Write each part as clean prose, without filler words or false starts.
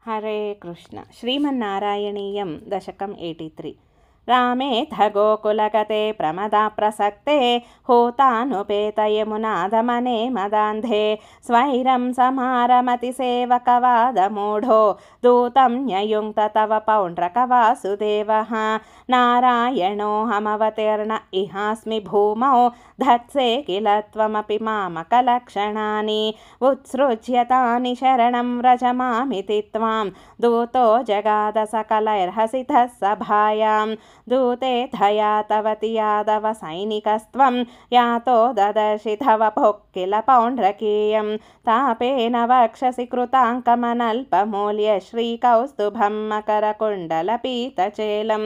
हरे कृष्ण। श्रीमन्नारायणीयं दशकम् 83। रामेऽथ गोकुलगते प्रमदा प्रसक्ते हूतानुपेत यमुनादमने मदान्धे स्वैरं समारमतिसेवकवादमूढो दूतं न्ययुङ्क्त तव पौण्ड्रकवासुदेवः नारायणोऽहमवतीर्ण इहास्मि भूमौ धत्से किल त्वमपि मामकलक्षणानि उत्सृज्यतानि शरणं व्रजमामिति त्वां दूतो जगाद सकलैर्हसितः सभायां दूते धया तवति यादव सैनिकस्त्वं यातो ददर्शि तव किल पौण्ड्रकीयं तापेन वक्षसि कृताङ्कमनल्पमूल्य श्रीकौस्तुभं मकरकुण्डलपीतचेलं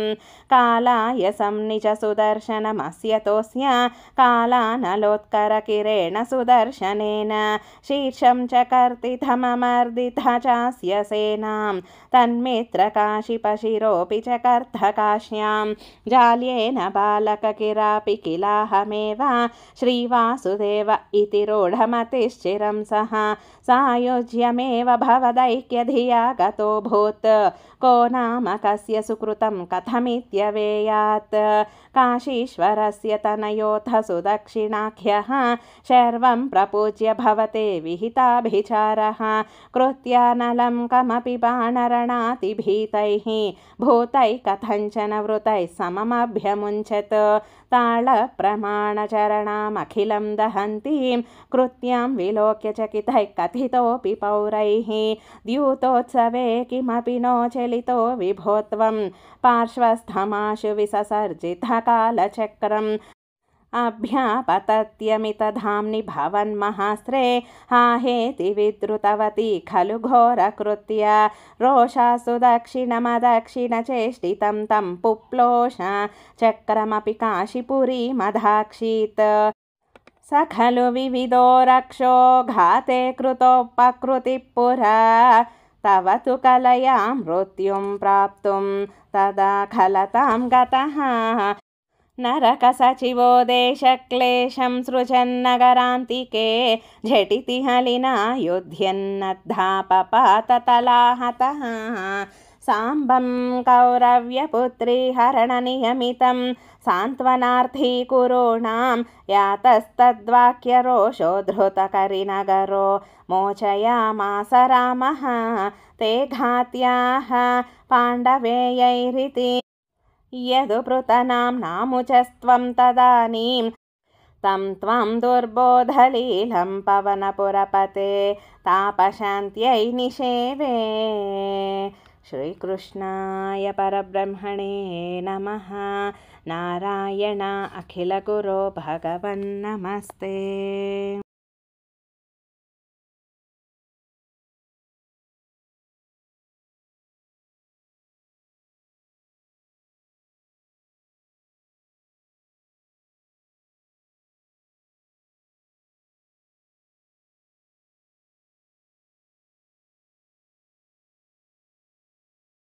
कालाय संनिज सुदर्शनमस्यतोऽस्य कालानलोत्करकिरेण सुदर्शनेन शीर्षं च कर्तितममर्दितः चास्य सेनां तन्मित्रकाशिपशिरोऽपि च कर्धकाश्यां जाल्येन बालककिरापि किलाहमेव श्रीवासुदेव इति रूढमतिश्चिरं सः सायुज्यमेव भवदैक्यधिया गतोऽभूत् को नाम कस्य सुकृतं कथमित्यवेयात् काशीश्वरस्य तनयोऽथ सुदक्षिणाख्यः शर्वं प्रपूज्य भवते विहिताभिचारः कृत्यानलं कमपि बाणरणातिभीतैः भूतैः कथञ्चन वृतैः सममभ्यमुञ्चत् ताळप्रमाणचरणामखिलं दहन्तीं कृत्यां विलोक्य चकितैः कथितोऽपि पौरैः द्यूतोत्सवे किमपि नो चलितो विभो त्वं पार्श्वस्थमाशु विससर्जितः कालचक्रम् अभ्यापतत्यमितधाम्नि भवन्महास्त्रे हाहेति विद्रुतवती खलु घोरकृत्य रोषासु दक्षिणमदक्षिणचेष्टितं तं पुप्लोष चक्रमपि काशीपुरीमधाक्षीत् स खलु विविधो रक्षो घाते कृतोपकृतिः पुरा तव तु कलया मृत्युं प्राप्तुं तदा खलतां गतः नरकसचिवो देशक्लेशं सृजन्नगरान्तिके झटिति हलिना युध्यन्नद्धापपाततलाहतः साम्बं कौरव्यपुत्री हरणनियमितं सान्त्वनार्थी कुरूणां यातस्तद्वाक्यरोषो धृतकरिनगरो मोचयामास रामः ते घात्याः पाण्डवेयैरिति यदुपृतनां नामुचस्त्वं तदानीं तं त्वं दुर्बोधलीलं पवनपुरपते तापशान्त्यै निषेवे। श्रीकृष्णाय परब्रह्मणे नमः। नारायण अखिलगुरो भगवन्नमस्ते।